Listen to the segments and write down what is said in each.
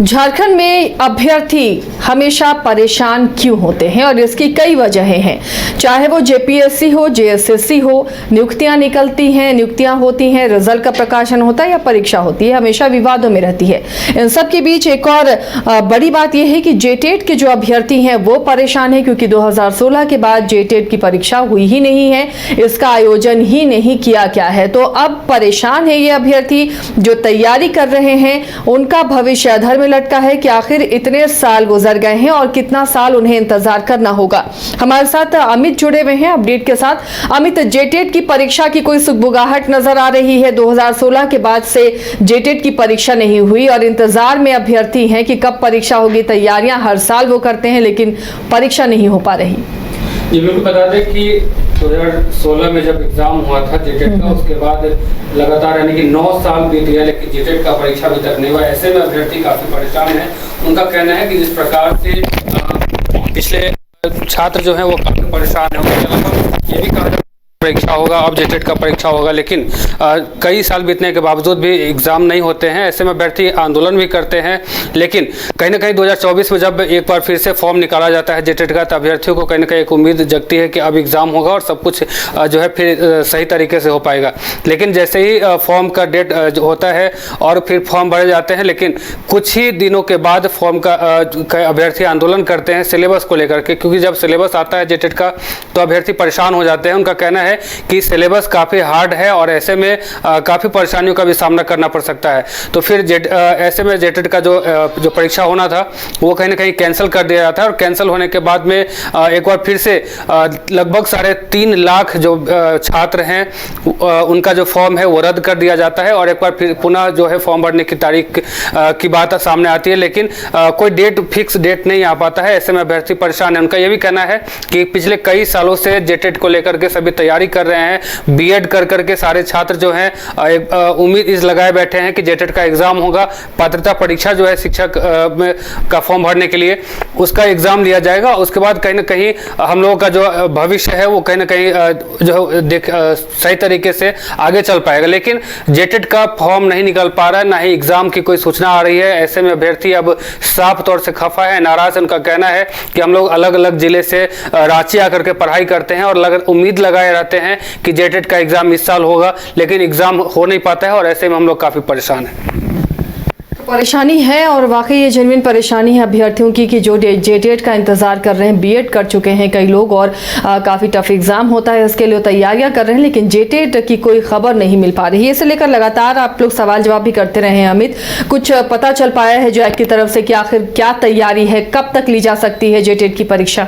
झारखंड में अभ्यर्थी हमेशा परेशान क्यों होते हैं और इसकी कई वजहें हैं। चाहे वो जेपीएससी हो, जेएसएससी हो, नियुक्तियां निकलती हैं, नियुक्तियां होती हैं, रिजल्ट का प्रकाशन होता है या परीक्षा होती है, हमेशा विवादों में रहती है। इन सब के बीच एक और बड़ी बात यह है कि जेटेट के जो अभ्यर्थी हैं वो परेशान है क्योंकि 2016 के बाद जेटेट की परीक्षा हुई ही नहीं है, इसका आयोजन ही नहीं किया गया है। तो अब परेशान है ये अभ्यर्थी जो तैयारी कर रहे हैं, उनका भविष्य अधर में लटका है कि आखिर इतने साल गुजर गए हैं और कितना साल उन्हें इंतजार करना होगा। हमारे साथ अमित जुड़े हुए हैं अपडेट के साथ। अमित, जेटेट की परीक्षा की कोई सुगबुगाहट नजर आ रही है? 2016 के बाद से जेटेट की परीक्षा नहीं हुई और इंतजार में अभ्यर्थी हैं कि कब परीक्षा होगी। तैयारियां हर साल वो करते हैं लेकिन परीक्षा नहीं हो पा रही। ये बिल्कुल बता दें कि 2016 में जब एग्जाम हुआ था जेटेट का, उसके बाद लगातार यानी कि 9 साल बीत गया लेकिन जेटेट का परीक्षा अभी तक नहीं हुआ। ऐसे में अभ्यर्थी काफी परेशान है। उनका कहना है कि जिस प्रकार से पिछले छात्र जो है वो काफी परेशान है। ये भी कहा परीक्षा होगा, अब जेटेट का परीक्षा होगा, लेकिन कई साल बीतने के बावजूद भी एग्जाम नहीं होते हैं। ऐसे में अभ्यर्थी आंदोलन भी करते हैं, लेकिन कहीं ना कहीं 2024 में जब एक बार फिर से फॉर्म निकाला जाता है जेटेट का, तो अभ्यर्थियों को कहीं ना कहीं एक उम्मीद जगती है कि अब एग्जाम होगा और सब कुछ जो है फिर सही तरीके से हो पाएगा। लेकिन जैसे ही फॉर्म का डेट होता है और फिर फॉर्म भरे जाते हैं, लेकिन कुछ ही दिनों के बाद फॉर्म का अभ्यर्थी आंदोलन करते हैं सिलेबस को लेकर के, क्योंकि जब सिलेबस आता है जेटेट का तो अभ्यर्थी परेशान हो जाते हैं। उनका कहना है कि सिलेबस काफ़ी हार्ड है और ऐसे में काफ़ी परेशानियों का भी सामना करना पड़ सकता है। तो फिर ऐसे में जेटेट का जो परीक्षा होना था वो कहीं ना कहीं कैंसिल कर दिया जाता है और कैंसिल होने के बाद में एक बार फिर से लगभग 3.5 लाख जो छात्र हैं उनका जो फॉर्म है वो रद्द कर दिया जाता है और एक बार फिर पुनः जो है फॉर्म भरने की तारीख की बात सामने आती है, लेकिन कोई फिक्स डेट नहीं आ पाता है। ऐसे में अभ्यर्थी परेशान है। उनका यह भी कहना है कि पिछले कई सालों से जेटेट को लेकर के सभी तैयारी कर रहे हैं। बीएड कर करके सारे छात्र जो हैं उम्मीद इस लगाए बैठे हैं कि जेटेट का एग्जाम होगा, पात्रता परीक्षा जो है शिक्षक का फॉर्म भरने के लिए उसका एग्जाम लिया जाएगा। उसके बाद कहीं ना कहीं हम लोगों का जो भविष्य है वो कहीं ना कहीं जो सही तरीके से आगे चल पाएगा। लेकिन जेटेट का फॉर्म नहीं निकल पा रहा है, ना ही एग्जाम की कोई सूचना आ रही है। ऐसे में अभ्यर्थी अब साफ तौर से खफा है, नाराज है। उनका कहना है कि हम लोग अलग अलग जिले से रांची आकर के पढ़ाई करते हैं और उम्मीद लगाए रहते हैं कि जेटेट का एग्जाम इस साल होगा, लेकिन एग्जाम हो नहीं पाता है और ऐसे में हम लोग काफी परेशान हैं। परेशानी है और वाकई ये जेन्युइन परेशानी है अभ्यर्थियों की कि जो जेटेट का इंतजार कर रहे हैं, बीएड कर चुके हैं कई लोग और काफ़ी टफ एग्जाम होता है, इसके लिए तैयारियां कर रहे हैं, लेकिन जेटेट की कोई खबर नहीं मिल पा रही है। इसे लेकर लगातार आप लोग सवाल जवाब भी करते रहे हैं। अमित, कुछ पता चल पाया है जैक की तरफ से कि आखिर क्या तैयारी है, कब तक ली जा सकती है जेटेट की परीक्षा?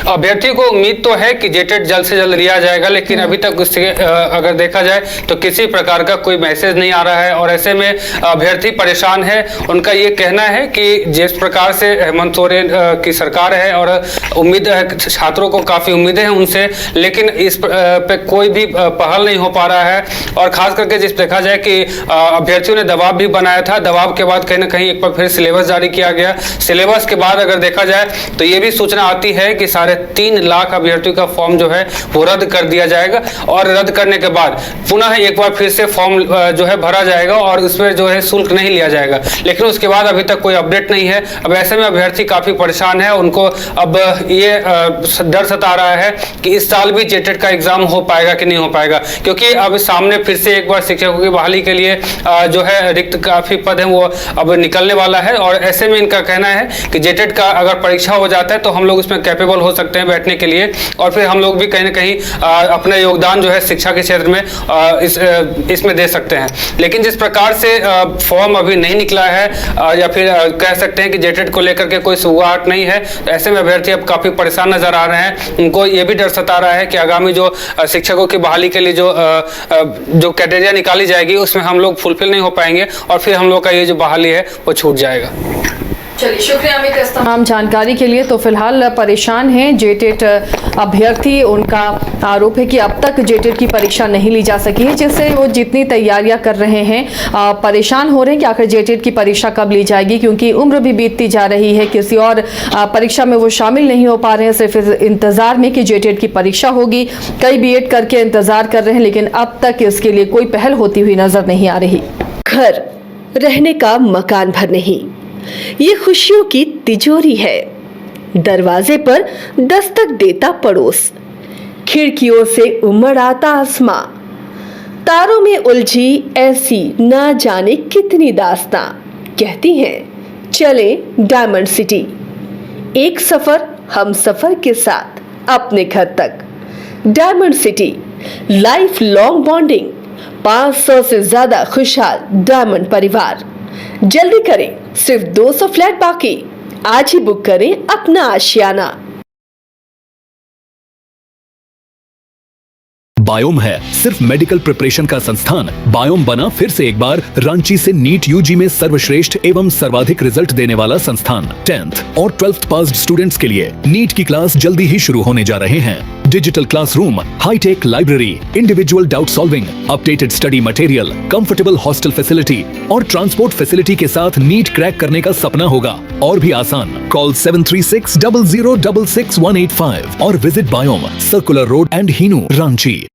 अभ्यर्थी को उम्मीद तो है कि जेटेट जल्द से जल्द लिया जाएगा, लेकिन अभी तक उससे अगर देखा जाए तो किसी प्रकार का कोई मैसेज नहीं आ रहा है और ऐसे में अभ्यर्थी परेशान है। उनका ये कहना है कि जिस प्रकार से हेमंत सोरेन की सरकार है और उम्मीद है, छात्रों को काफ़ी उम्मीदें हैं उनसे, लेकिन इस पे कोई भी पहल नहीं हो पा रहा है। और खास करके जिस देखा जाए कि अभ्यर्थियों ने दबाव भी बनाया था, दबाव के बाद कहीं ना कहीं एक बार फिर सिलेबस जारी किया गया। सिलेबस के बाद अगर देखा जाए तो ये भी सूचना आती है कि 3.5 लाख अभ्यर्थियों का फॉर्म जो है वो रद्द कर दिया जाएगा और रद्द करने के बाद पुनः एक बार फिर से फॉर्म जो है भरा जाएगा और उसमें जो है शुल्क नहीं लिया जाएगा। लेकिन उसके बाद अभी तक कोई अपडेट नहीं है। अब ऐसे में अभ्यर्थी काफी परेशान है। उनको अब ये डर सता रहा है कि इस साल भी जेटेट का एग्जाम हो पाएगा कि नहीं हो पाएगा, क्योंकि अब सामने फिर से एक बार शिक्षकों की बहाली के लिए जो है रिक्त काफी पद है वो अब निकलने वाला है। और ऐसे में इनका कहना है कि जेटेट का अगर परीक्षा हो जाता है तो हम लोग उसमें कैपेबल हो सकते हैं बैठने के लिए और फिर हम लोग भी कहीं ना कहीं अपना योगदान जो है शिक्षा के क्षेत्र में इसमें दे सकते हैं। लेकिन जिस प्रकार से फॉर्म अभी नहीं निकला है या फिर कह सकते हैं कि जेटेट को लेकर के कोई सुगबुगाहट नहीं है, तो ऐसे में अभ्यर्थी अब काफी परेशान नजर आ रहे हैं। उनको ये भी डर सता रहा है कि आगामी जो शिक्षकों की बहाली के लिए जो क्राइटेरिया निकाली जाएगी उसमें हम लोग फुलफिल नहीं हो पाएंगे और फिर हम लोग का ये जो बहाली है वो छूट जाएगा। चलिए, शुक्रिया अमित इस तमाम जानकारी के लिए। तो फिलहाल परेशान हैं जेटेट अभ्यर्थी। उनका आरोप है कि अब तक जेटेट की परीक्षा नहीं ली जा सकी है, जिससे वो जितनी तैयारियां कर रहे हैं परेशान हो रहे हैं कि आखिर जेटेट की परीक्षा कब ली जाएगी, क्योंकि उम्र भी बीतती जा रही है। किसी और परीक्षा में वो शामिल नहीं हो पा रहे हैं, सिर्फ इंतजार में कि जेटेट की परीक्षा होगी। कई बीएड करके इंतजार कर रहे हैं, लेकिन अब तक इसके लिए कोई पहल होती हुई नजर नहीं आ रही। घर रहने का मकान भर नहीं, ये खुशियों की तिजोरी है। दरवाजे पर दस्तक देता पड़ोस, खिड़कियों से उमड़ आता आसमां, तारों में उलझी ऐसी ना जाने कितनी दास्तां। कहती हैं चले डायमंड सिटी, एक सफर हम सफर के साथ अपने घर तक। Diamond city, life long bonding, 500 से ज्यादा खुशहाल डायमंड परिवार। जल्दी करें, सिर्फ 200 फ्लैट बाकी। आज ही बुक करें अपना आशियाना। बायोम है सिर्फ मेडिकल प्रिपरेशन का संस्थान। बायोम बना फिर से एक बार रांची से नीट यूजी में सर्वश्रेष्ठ एवं सर्वाधिक रिजल्ट देने वाला संस्थान। 10th और 12th पास्ड स्टूडेंट्स के लिए नीट की क्लास जल्दी ही शुरू होने जा रहे हैं। Digital classroom, hi tech library, individual doubt solving, updated study material, comfortable hostel facility और ट्रांसपोर्ट फैसिलिटी के साथ नीट क्रैक करने का सपना होगा और भी आसान। कॉल 73600666185 और visit Biome, circular road and Hinoo, Ranchi.